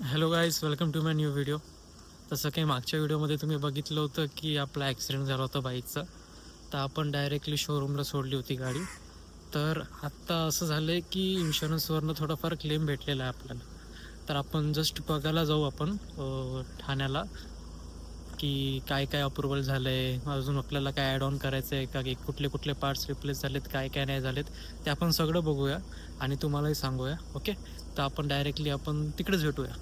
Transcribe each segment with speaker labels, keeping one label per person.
Speaker 1: Hello guys, welcome to my new video. तसं काही मागच्या व्हिडिओमध्ये तुम्ही बघितलं होतं की आपला ॲक्सिडेंट झाला होता बाईकचा. तर आपण डायरेक्टली शोरूमला सोडली होती गाडी. तर आत्ता असं झालं आहे की इन्शुरन्सवरनं थोडाफार क्लेम भेटलेला आहे आपल्याला. तर आपण जस्ट बघायला जाऊ आपण ठाण्याला की काय काय अप्रुव्हल झालं आहे, अजून आपल्याला काय ॲड ऑन करायचं आहे का, की कुठले कुठले पार्ट्स रिप्लेस झालेत, काय काय नाही झालेत, ते आपण सगळं बघूया आणि तुम्हालाही सांगूया. ओके, तर आपण डायरेक्टली आपण तिकडेच भेटूया.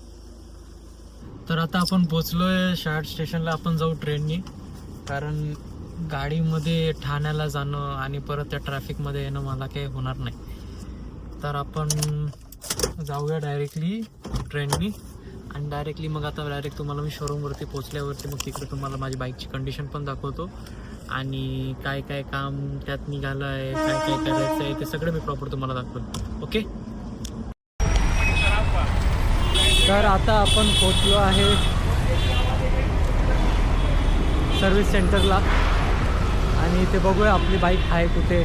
Speaker 1: तर आता आपण पोचलो आहे शार्ट स्टेशनला. आपण जाऊ ट्रेननी, कारण गाडीमध्ये ठाण्याला जाणं आणि परत त्या ट्रॅफिकमध्ये येणं मला काही होणार नाही. तर आपण जाऊया डायरेक्टली ट्रेननी आणि डायरेक्टली मग आता डायरेक्ट तुम्हाला मी शोरूमवरती पोचल्यावरती मग तिकडे तुम्हाला माझी बाईकची कंडिशन पण दाखवतो आणि काय काय काम त्यात निघालं आहे, काय काय करायचं आहे, ते सगळं मी प्रॉपर तुम्हाला दाखवतो. ओके, तर आता आपण पोचलो आहे सर्व्हिस सेंटरला आणि इथे बघूया आपली बाईक आहे कुठे,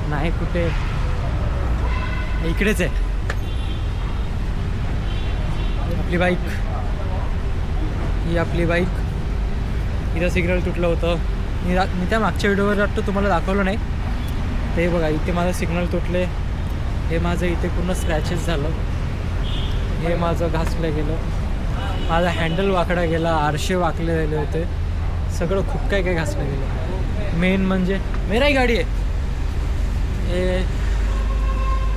Speaker 1: नाही कुठे. इकडेच आहे आपली बाईक. ही आपली बाईक. इथं सिग्नल तुटलं होतं. मी त्या मागच्या व्हिडिओवर वाटतं तुम्हाला दाखवलं नाही. ते बघा, इथे माझं सिग्नल तुटले. हे माझं इथे पूर्ण स्क्रॅचेस झालं. हे माझं घासलं गेलं. माझा हँडल वाकडा गेला, आरशे वाकले गेले होते, सगळं खूप काय काय घासलं गेलं. मेन म्हणजे मेराही गाडी आहे हे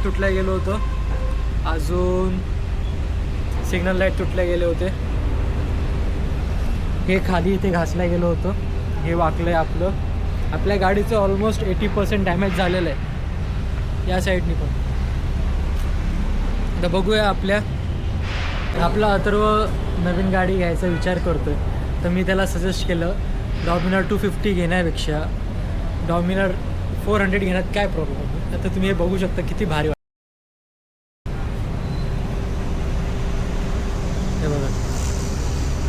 Speaker 1: तुटल्या गेलं होतं. अजून सिग्नल लाईट तुटल्या गेले होते. हे खाली इथे घासल्या गेलं होतं. हे वाकलं आहे आपल्या गाडीचं ऑलमोस्ट 80% डॅमेज झालेलं आहे या साईडनी पण. तर बघूया आपला अथर्व नवीन गाडी घ्यायचा विचार करतोय. तर मी त्याला सजेस्ट केलं डॉमिनर 250 घेण्यापेक्षा डॉमिनर 400 घेण्यात काय प्रॉब्लेम आहे. आता तुम्ही हे बघू शकता किती भारी वाटतं. हे बघा,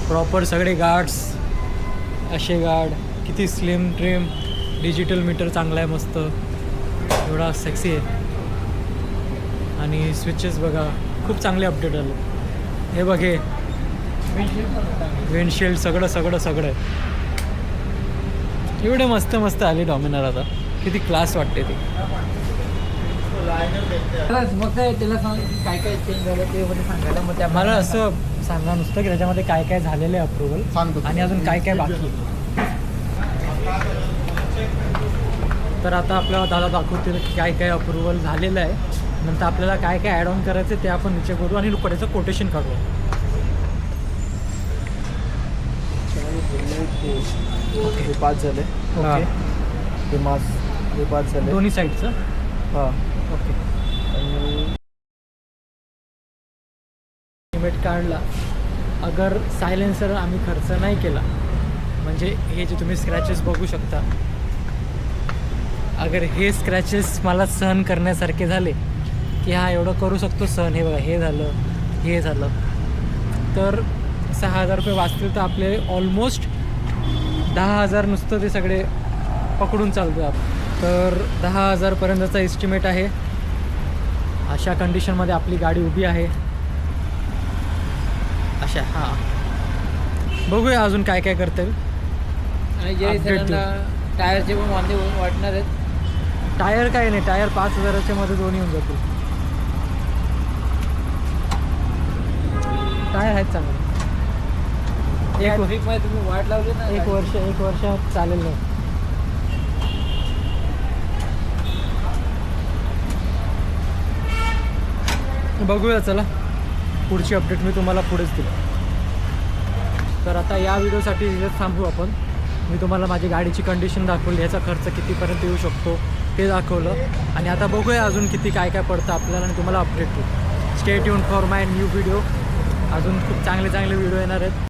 Speaker 1: प्रॉपर सगळे गार्ड्स, असे गार्ड, किती स्लिम ट्रिम, डिजिटल मीटर चांगला आहे, मस्त एवढा सेक्सी आहे. आणि स्विचेस बघा खूप चांगले अपडेट आले. हे बघे विंडशिल्ड सगळं एवढं मस्त आली डॉमिनर. आता किती क्लास वाटते ती.
Speaker 2: मग त्याला काय काय चेंज झालं ते मध्ये सांगायला. मग
Speaker 1: मला असं सांगा नुसतं की त्याच्यामध्ये काय काय झालेलं आहे अप्रुव्हल आणि अजून काय काय बाकी आहे. तर आता आपल्याला दादा दाखवतील की काय काय अप्रुव्हल झालेलं आहे. नंतर आपल्याला काय काय ॲड ऑन करायचं ते आपण विचार करू आणि त्याचं कोटेशन काढू.
Speaker 2: हे 5 झाले.
Speaker 1: ओके,
Speaker 2: हे 5 झाले
Speaker 1: दोन्ही साईडचं.
Speaker 2: हां.
Speaker 1: ओके,
Speaker 2: आणि
Speaker 1: एस्टिमेट काढला. अगर सायलेन्सर आम्ही खर्च नाही केला, म्हणजे हे जे तुम्ही स्क्रॅचेस बघू शकता, अगर हे स्क्रॅचेस मला सहन करण्यासारखे झाले की हा एवढं करू शकतो सहन, हे बघा हे झालं तर 6,000 रुपये वाचतील. तर आपले ऑलमोस्ट 10,000 नुसतं ते सगळे पकडून चालतो आपण. तर 10,000पर्यंतचा एस्टिमेट आहे. अशा कंडिशनमध्ये आपली गाडी उभी आहे. अशा बघूया अजून काय काय करता येईल.
Speaker 2: आणि जे टायरचे पण वांदे वाटणार आहेत.
Speaker 1: टायर काय नाही, टायर 5,000च्या मध्ये दोन्ही होऊन जातील. टायर आहेत चांगले.
Speaker 2: एक ट्रिपमध्ये तुम्ही वाट लावली ना,
Speaker 1: एक वर्ष चालेल नाही. बघूया, चला पुढची अपडेट मी तुम्हाला पुढेच दिली. तर आता या व्हिडिओसाठी इथेच थांबू आपण. मी तुम्हाला माझी गाडीची कंडिशन दाखवली, याचा खर्च कितीपर्यंत येऊ शकतो ते दाखवलं आणि आता बघूया अजून किती काय काय पडतं आपल्याला आणि तुम्हाला अपडेट देऊ. Stay tune for my new video. अजून खूप चांगले व्हिडिओ येणार आहेत.